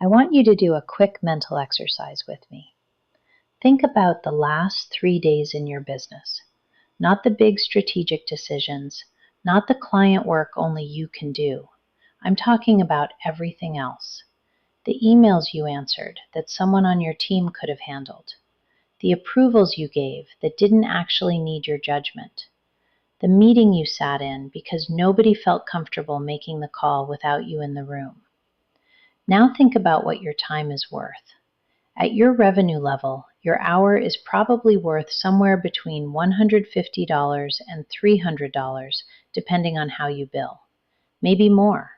I want you to do a quick mental exercise with me. Think about the last 3 days in your business, not the big strategic decisions, not the client work only you can do. I'm talking about everything else. The emails you answered that someone on your team could have handled, the approvals you gave that didn't actually need your judgment, the meeting you sat in because nobody felt comfortable making the call without you in the room. Now think about what your time is worth. At your revenue level, your hour is probably worth somewhere between $150 and $300, depending on how you bill. Maybe more.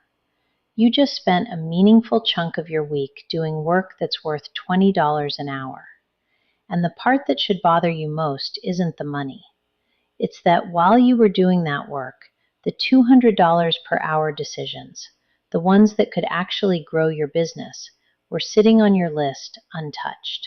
You just spent a meaningful chunk of your week doing work that's worth $20 an hour. And the part that should bother you most isn't the money. It's that while you were doing that work, the $200 per hour decisions, the ones that could actually grow your business, were sitting on your list untouched.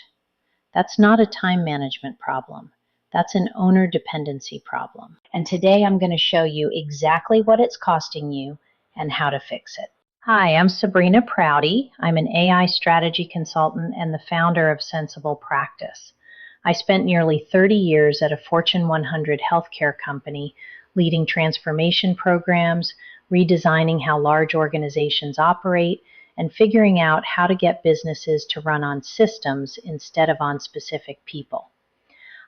That's not a time management problem. That's an owner dependency problem. And today I'm going to show you exactly what it's costing you and how to fix it. Hi, I'm Sabrina Prouty. I'm an AI strategy consultant and the founder of Sensible Practice. I spent nearly 30 years at a Fortune 100 healthcare company leading transformation programs, redesigning how large organizations operate, and figuring out how to get businesses to run on systems instead of on specific people.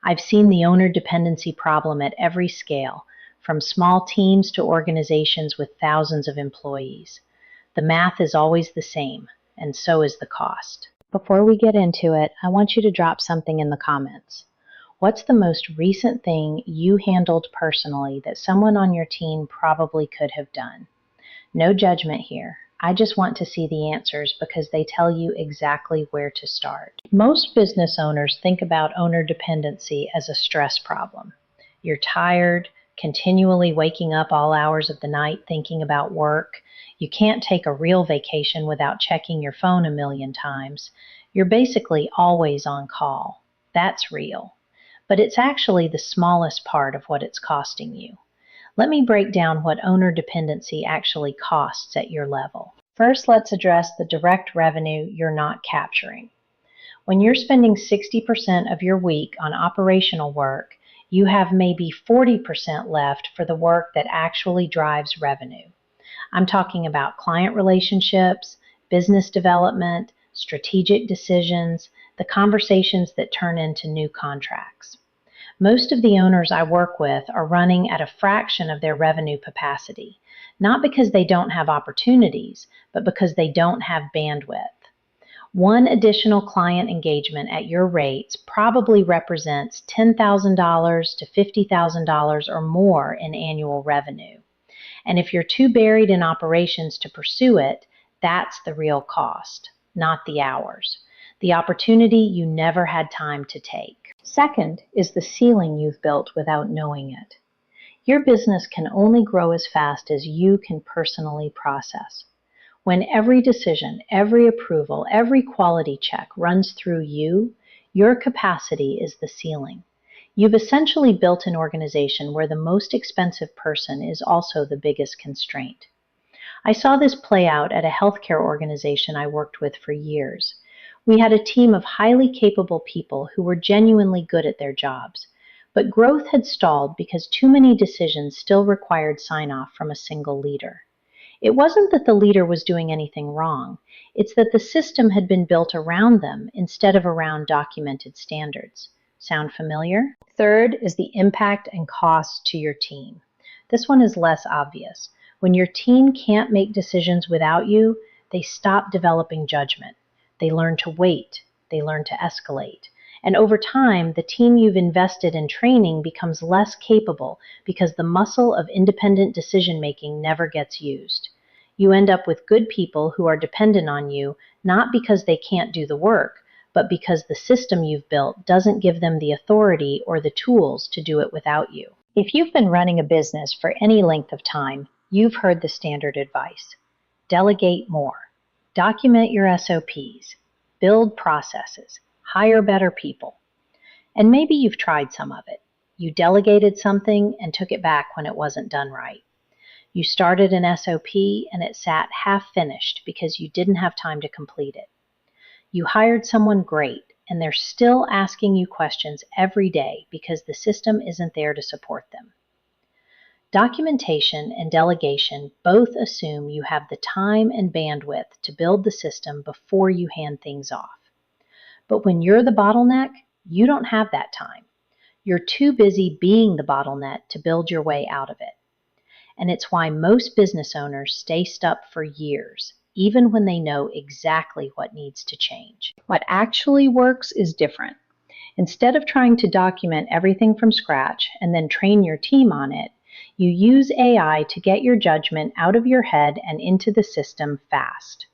I've seen the owner dependency problem at every scale, from small teams to organizations with thousands of employees. The math is always the same, and so is the cost. Before we get into it, I want you to drop something in the comments. What's the most recent thing you handled personally that someone on your team probably could have done? No judgment here. I just want to see the answers because they tell you exactly where to start. Most business owners think about owner dependency as a stress problem. You're tired, continually waking up all hours of the night thinking about work. You can't take a real vacation without checking your phone a million times. You're basically always on call. That's real. But it's actually the smallest part of what it's costing you. Let me break down what owner dependency actually costs at your level. First, let's address the direct revenue you're not capturing. When you're spending 60% of your week on operational work, you have maybe 40% left for the work that actually drives revenue. I'm talking about client relationships, business development, strategic decisions, the conversations that turn into new contracts. Most of the owners I work with are running at a fraction of their revenue capacity, not because they don't have opportunities, but because they don't have bandwidth. One additional client engagement at your rates probably represents $10,000 to $50,000 or more in annual revenue. And if you're too buried in operations to pursue it, that's the real cost, not the hours. The opportunity you never had time to take. Second is the ceiling you've built without knowing it. Your business can only grow as fast as you can personally process. When every decision, every approval, every quality check runs through you, your capacity is the ceiling. You've essentially built an organization where the most expensive person is also the biggest constraint. I saw this play out at a healthcare organization I worked with for years. We had a team of highly capable people who were genuinely good at their jobs, but growth had stalled because too many decisions still required sign-off from a single leader. It wasn't that the leader was doing anything wrong, it's that the system had been built around them instead of around documented standards. Sound familiar? Third is the impact and cost to your team. This one is less obvious. When your team can't make decisions without you, they stop developing judgment. They learn to wait. They learn to escalate. And over time, the team you've invested in training becomes less capable because the muscle of independent decision-making never gets used. You end up with good people who are dependent on you, not because they can't do the work, but because the system you've built doesn't give them the authority or the tools to do it without you. If you've been running a business for any length of time, you've heard the standard advice. Delegate more. Document your SOPs. Build processes. Hire better people. And maybe you've tried some of it. You delegated something and took it back when it wasn't done right. You started an SOP and it sat half finished because you didn't have time to complete it. You hired someone great, and they're still asking you questions every day because the system isn't there to support them. Documentation and delegation both assume you have the time and bandwidth to build the system before you hand things off. But when you're the bottleneck, you don't have that time. You're too busy being the bottleneck to build your way out of it. And it's why most business owners stay stuck for years, even when they know exactly what needs to change. What actually works is different. Instead of trying to document everything from scratch and then train your team on it, you use AI to get your judgment out of your head and into the system fast,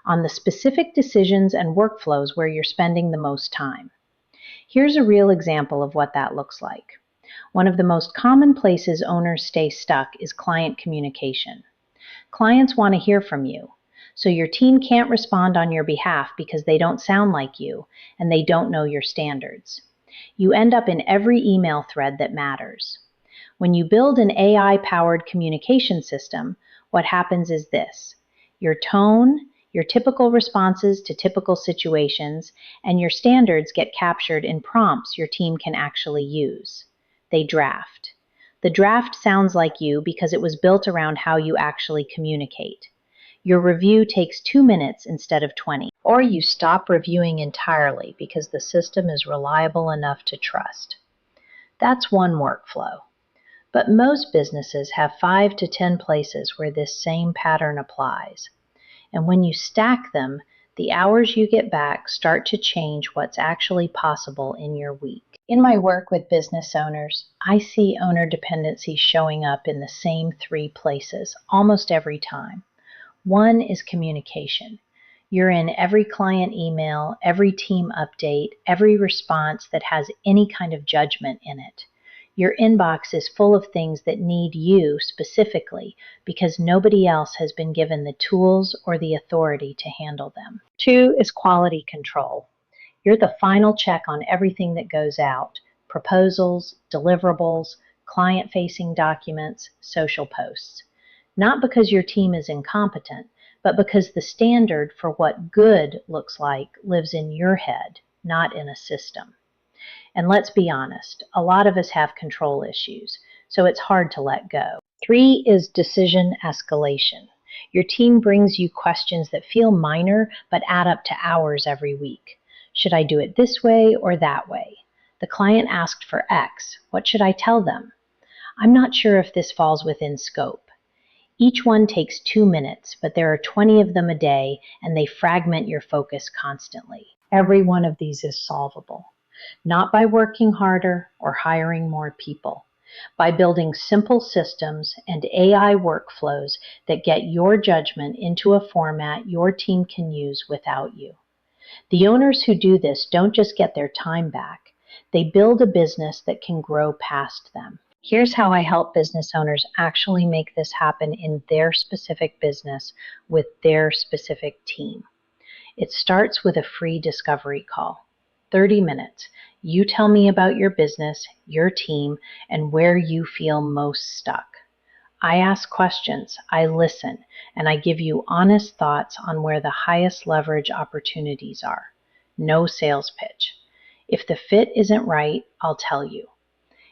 on the specific decisions and workflows where you're spending the most time. Here's a real example of what that looks like. One of the most common places owners stay stuck is client communication. Clients want to hear from you, so your team can't respond on your behalf because they don't sound like you and they don't know your standards. You end up in every email thread that matters. When you build an AI-powered communication system, what happens is this: your tone, your typical responses to typical situations, and your standards get captured in prompts your team can actually use. They draft. The draft sounds like you because it was built around how you actually communicate. Your review takes 2 minutes instead of 20. Or you stop reviewing entirely because the system is reliable enough to trust. That's one workflow. But most businesses have 5 to 10 places where this same pattern applies. And when you stack them, the hours you get back start to change what's actually possible in your week. In my work with business owners, I see owner dependency showing up in the same 3 places almost every time. One is communication. You're in every client email, every team update, every response that has any kind of judgment in it. Your inbox is full of things that need you specifically because nobody else has been given the tools or the authority to handle them. 2 is quality control. You're the final check on everything that goes out: proposals, deliverables, client-facing documents, social posts. Not because your team is incompetent, but because the standard for what good looks like lives in your head, not in a system. And let's be honest, a lot of us have control issues, so it's hard to let go. 3 is decision escalation. Your team brings you questions that feel minor but add up to hours every week. Should I do it this way or that way? The client asked for X. What should I tell them? I'm not sure if this falls within scope. Each one takes 2 minutes, but there are 20 of them a day, and they fragment your focus constantly. Every one of these is solvable. Not by working harder or hiring more people, by building simple systems and AI workflows that get your judgment into a format your team can use without you. The owners who do this don't just get their time back, they build a business that can grow past them. Here's how I help business owners actually make this happen in their specific business with their specific team. It starts with a free discovery call. 30 minutes. You tell me about your business, your team, and where you feel most stuck. I ask questions, I listen, and I give you honest thoughts on where the highest leverage opportunities are. No sales pitch. If the fit isn't right, I'll tell you.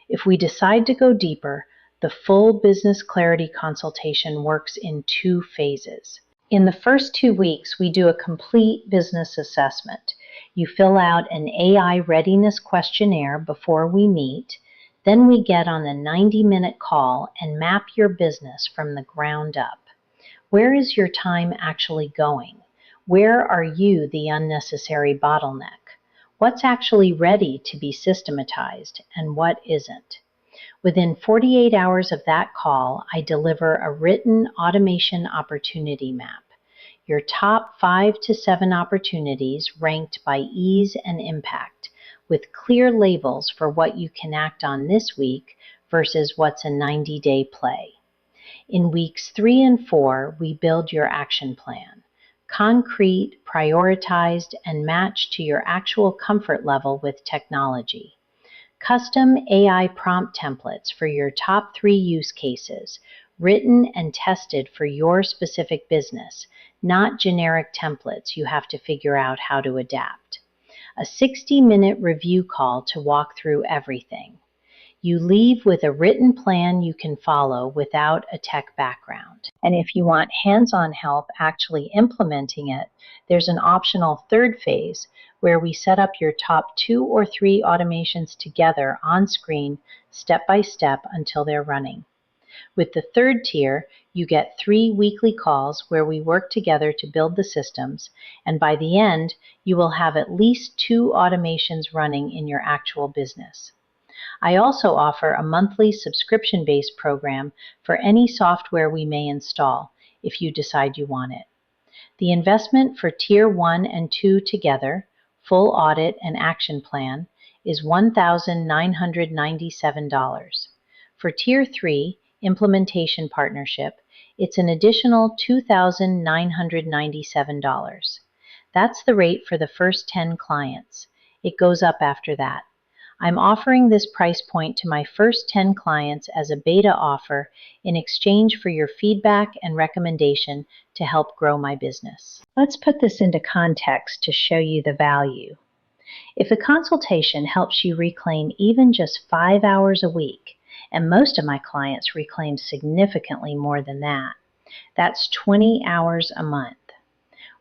If we decide to go deeper, the full business clarity consultation works in 2 phases. In the first 2 weeks, we do a complete business assessment. You fill out an AI readiness questionnaire before we meet. Then we get on a 90-minute call and map your business from the ground up. Where is your time actually going? Where are you the unnecessary bottleneck? What's actually ready to be systematized and what isn't? Within 48 hours of that call, I deliver a written automation opportunity map. Your top 5 to 7 opportunities ranked by ease and impact, with clear labels for what you can act on this week versus what's a 90-day play. In weeks 3 and 4, we build your action plan. Concrete, prioritized, and matched to your actual comfort level with technology. Custom AI prompt templates for your top 3 use cases, written and tested for your specific business, not generic templates you have to figure out how to adapt. A 60-minute review call to walk through everything. You leave with a written plan you can follow without a tech background. And if you want hands-on help actually implementing it, there's an optional third phase where we set up your top 2 or 3 automations together on screen, step by step, until they're running. With the third tier, you get 3 weekly calls where we work together to build the systems, and by the end, you will have at least 2 automations running in your actual business. I also offer a monthly subscription-based program for any software we may install if you decide you want it. The investment for Tier 1 and 2 together, full audit and action plan, is $1,997. For Tier 3, implementation partnership, it's an additional $2,997. That's the rate for the first 10 clients. It goes up after that. I'm offering this price point to my first 10 clients as a beta offer in exchange for your feedback and recommendation to help grow my business. Let's put this into context to show you the value. If a consultation helps you reclaim even just 5 hours a week, and most of my clients reclaim significantly more than that, that's 20 hours a month.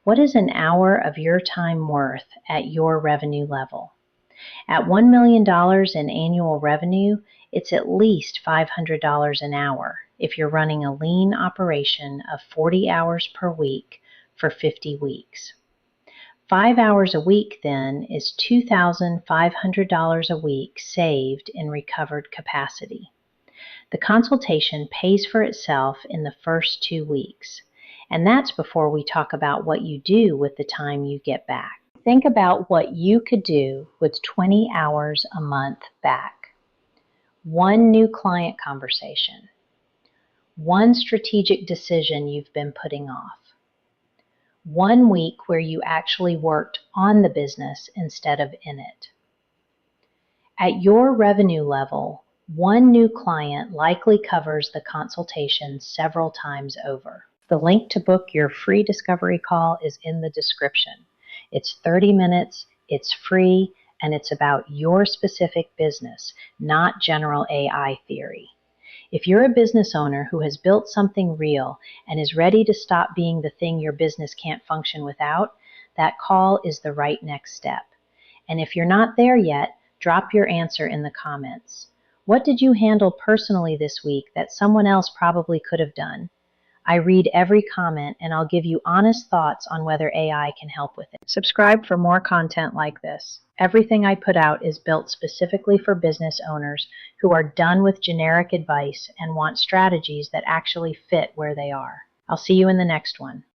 What is an hour of your time worth at your revenue level? At $1 million in annual revenue, it's at least $500 an hour if you're running a lean operation of 40 hours per week for 50 weeks. 5 hours a week, then, is $2,500 a week saved in recovered capacity. The consultation pays for itself in the first 2 weeks, and that's before we talk about what you do with the time you get back. Think about what you could do with 20 hours a month back. 1 new client conversation. 1 strategic decision you've been putting off. 1 week where you actually worked on the business instead of in it. At your revenue level, 1 new client likely covers the consultation several times over. The link to book your free discovery call is in the description. It's 30 minutes, it's free, and it's about your specific business, not general AI theory. If you're a business owner who has built something real and is ready to stop being the thing your business can't function without, that call is the right next step. And if you're not there yet, drop your answer in the comments. What did you handle personally this week that someone else probably could have done? I read every comment, and I'll give you honest thoughts on whether AI can help with it. Subscribe for more content like this. Everything I put out is built specifically for business owners who are done with generic advice and want strategies that actually fit where they are. I'll see you in the next one.